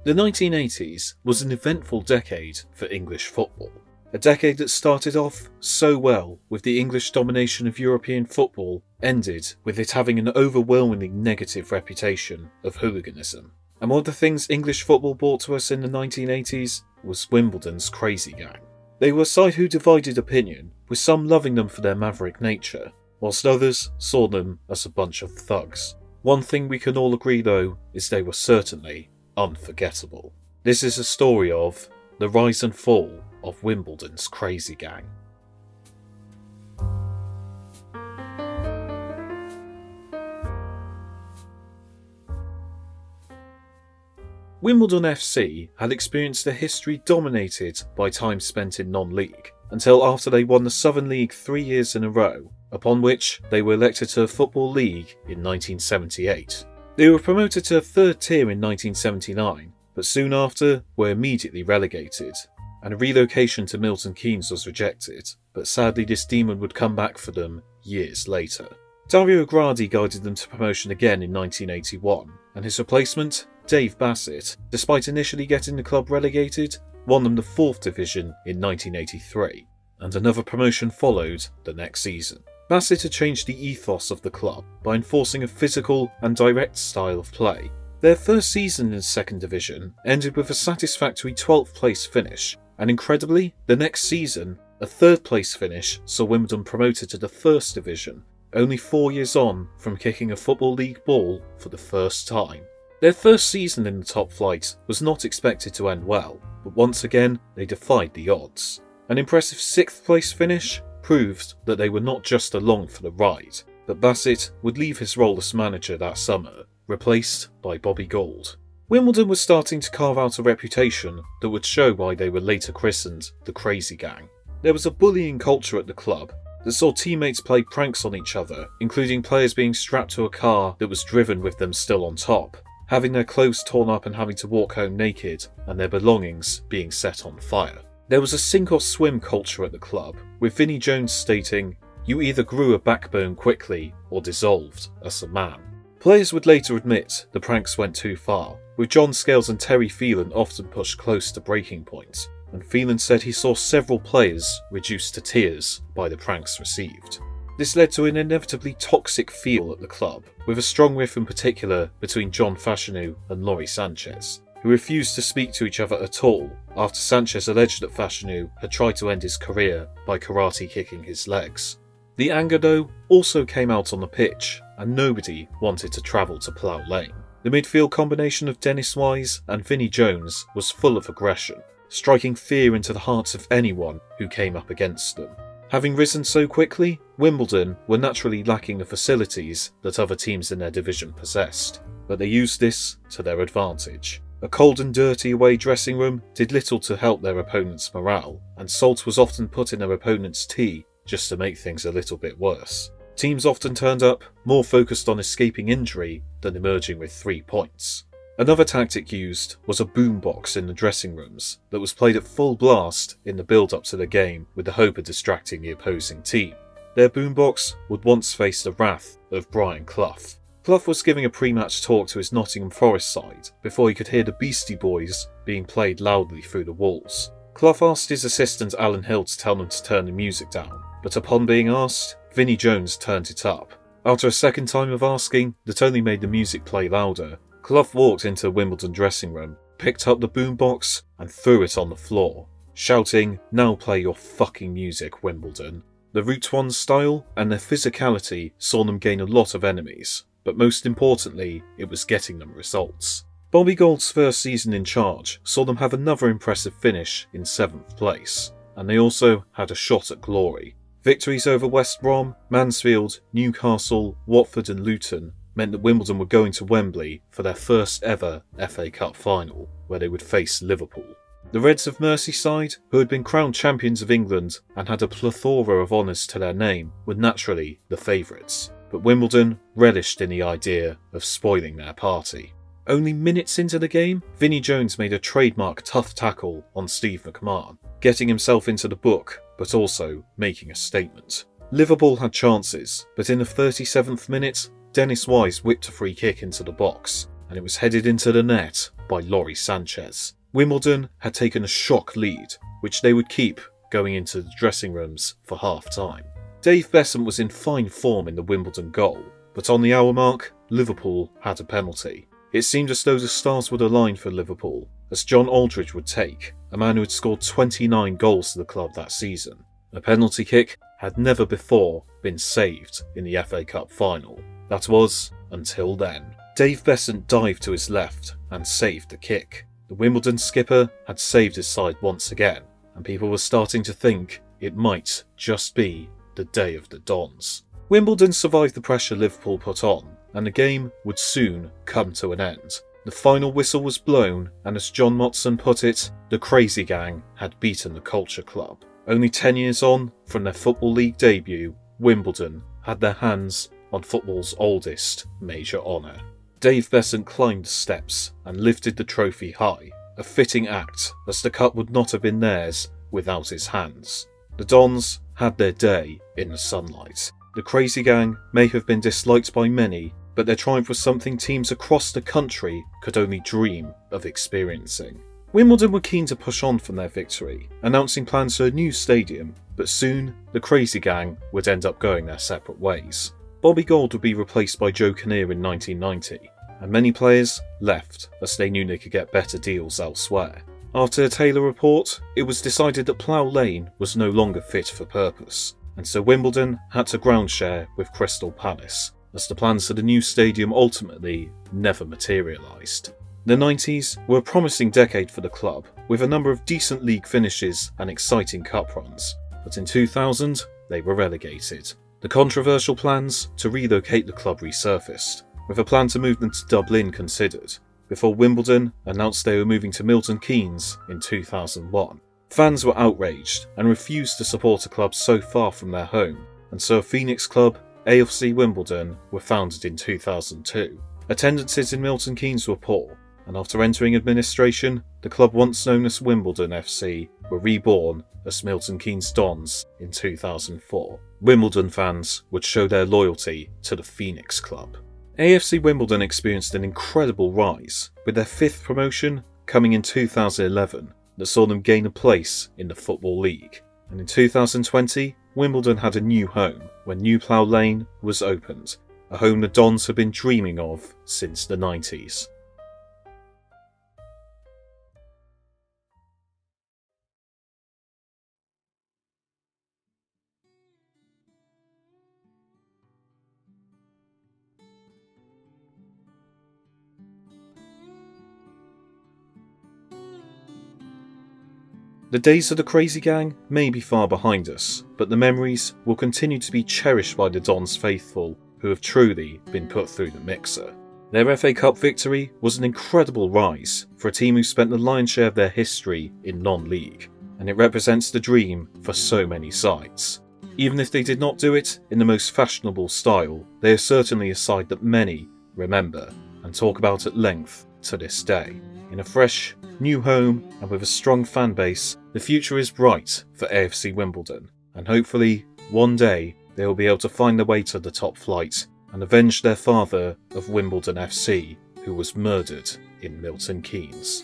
The 1980s was an eventful decade for English football. A decade that started off so well with the English domination of European football ended with it having an overwhelmingly negative reputation of hooliganism. And one of the things English football brought to us in the 1980s was Wimbledon's crazy gang. They were a side who divided opinion, with some loving them for their maverick nature, whilst others saw them as a bunch of thugs. One thing we can all agree though is they were certainly unforgettable. This is a story of the rise and fall of Wimbledon's crazy gang. Wimbledon FC had experienced a history dominated by time spent in non-league, until after they won the Southern League 3 years in a row, upon which they were elected to a Football League in 1978. They were promoted to a third tier in 1979, but soon after were immediately relegated, and a relocation to Milton Keynes was rejected, but sadly this demon would come back for them years later. Dario Gradi guided them to promotion again in 1981, and his replacement, Dave Bassett, despite initially getting the club relegated, won them the 4th division in 1983, and another promotion followed the next season. Bassett had changed the ethos of the club by enforcing a physical and direct style of play. Their first season in the 2nd division ended with a satisfactory 12th place finish, and incredibly, the next season, a 3rd place finish saw Wimbledon promoted to the 1st division, only 4 years on from kicking a Football League ball for the first time. Their first season in the top flight was not expected to end well, but once again they defied the odds. An impressive 6th place finish proved that they were not just along for the ride, but Bassett would leave his role as manager that summer, replaced by Bobby Gould. Wimbledon was starting to carve out a reputation that would show why they were later christened the Crazy Gang. There was a bullying culture at the club that saw teammates play pranks on each other, including players being strapped to a car that was driven with them still on top, having their clothes torn up and having to walk home naked, and their belongings being set on fire. There was a sink or swim culture at the club, with Vinnie Jones stating, "You either grew a backbone quickly or dissolved as a man." Players would later admit the pranks went too far, with John Scales and Terry Phelan often pushed close to breaking point, and Phelan said he saw several players reduced to tears by the pranks received. This led to an inevitably toxic feel at the club, with a strong riff in particular between John Fashanu and Laurie Sanchez, who refused to speak to each other at all after Sanchez alleged that Fashanu had tried to end his career by karate kicking his legs. The anger though also came out on the pitch, and nobody wanted to travel to Plough Lane. The midfield combination of Dennis Wise and Vinnie Jones was full of aggression, striking fear into the hearts of anyone who came up against them. Having risen so quickly, Wimbledon were naturally lacking the facilities that other teams in their division possessed, but they used this to their advantage. A cold and dirty away dressing room did little to help their opponent's morale, and salt was often put in their opponent's tea just to make things a little bit worse. Teams often turned up more focused on escaping injury than emerging with 3 points. Another tactic used was a boombox in the dressing rooms that was played at full blast in the build-up to the game with the hope of distracting the opposing team. Their boombox would once face the wrath of Brian Clough. Clough was giving a pre-match talk to his Nottingham Forest side before he could hear the Beastie Boys being played loudly through the walls. Clough asked his assistant Alan Hill to tell them to turn the music down, but upon being asked, Vinnie Jones turned it up. After a second time of asking that only made the music play louder, Clough walked into the Wimbledon dressing room, picked up the boombox and threw it on the floor, shouting, "Now play your fucking music, Wimbledon." The Route 1 style and their physicality saw them gain a lot of enemies, but most importantly, it was getting them results. Bobby Gould's first season in charge saw them have another impressive finish in 7th place, and they also had a shot at glory. Victories over West Brom, Mansfield, Newcastle, Watford and Luton meant that Wimbledon were going to Wembley for their first ever FA Cup final, where they would face Liverpool. The Reds of Merseyside, who had been crowned champions of England and had a plethora of honours to their name, were naturally the favourites, but Wimbledon relished in the idea of spoiling their party. Only minutes into the game, Vinnie Jones made a trademark tough tackle on Steve McMahon, getting himself into the book, but also making a statement. Liverpool had chances, but in the 37th minute, Dennis Wise whipped a free kick into the box, and it was headed into the net by by Laurie Sanchez. Wimbledon had taken a shock lead, which they would keep going into the dressing rooms for half-time. Dave Beasant was in fine form in the Wimbledon goal, but on the hour mark, Liverpool had a penalty. It seemed as though the stars would align for Liverpool, as John Aldridge would take, a man who had scored 29 goals for the club that season. A penalty kick had never before been saved in the FA Cup final. That was until then. Dave Beasant dived to his left and saved the kick. The Wimbledon skipper had saved his side once again, and people were starting to think it might just be the day of the Dons. Wimbledon survived the pressure Liverpool put on, and the game would soon come to an end. The final whistle was blown, and as John Motson put it, the Crazy Gang had beaten the Culture Club. Only 10 years on from their Football League debut, Wimbledon had their hands on football's oldest major honour. Dave Beasant climbed the steps and lifted the trophy high, a fitting act as the cup would not have been theirs without his hands. The Dons had their day in the sunlight. The Crazy Gang may have been disliked by many, but their triumph was something teams across the country could only dream of experiencing. Wimbledon were keen to push on from their victory, announcing plans for a new stadium, but soon the Crazy Gang would end up going their separate ways. Bobby Gould would be replaced by Joe Kinnear in 1990, and many players left as they knew they could get better deals elsewhere. After the Taylor report, it was decided that Plough Lane was no longer fit for purpose, and so Wimbledon had to ground share with Crystal Palace, as the plans for the new stadium ultimately never materialised. The 90s were a promising decade for the club, with a number of decent league finishes and exciting cup runs, but in 2000 they were relegated. The controversial plans to relocate the club resurfaced, with a plan to move them to Dublin considered, before Wimbledon announced they were moving to Milton Keynes in 2001. Fans were outraged and refused to support a club so far from their home, and so a Phoenix club, AFC Wimbledon, were founded in 2002. Attendances in Milton Keynes were poor, and after entering administration, the club once known as Wimbledon FC were reborn as Milton Keynes Dons in 2004. Wimbledon fans would show their loyalty to the Phoenix club. AFC Wimbledon experienced an incredible rise, with their 5th promotion coming in 2011 that saw them gain a place in the Football League. And in 2020, Wimbledon had a new home when New Plough Lane was opened, a home the Dons had been dreaming of since the 90s. The days of the Crazy Gang may be far behind us, but the memories will continue to be cherished by the Dons faithful who have truly been put through the mixer. Their FA Cup victory was an incredible rise for a team who spent the lion's share of their history in non-league, and it represents the dream for so many sides. Even if they did not do it in the most fashionable style, they are certainly a side that many remember and talk about at length to this day. In a fresh, new home and with a strong fan base, the future is bright for AFC Wimbledon, and hopefully, one day, they will be able to find their way to the top flight and avenge their father of Wimbledon FC, who was murdered in Milton Keynes.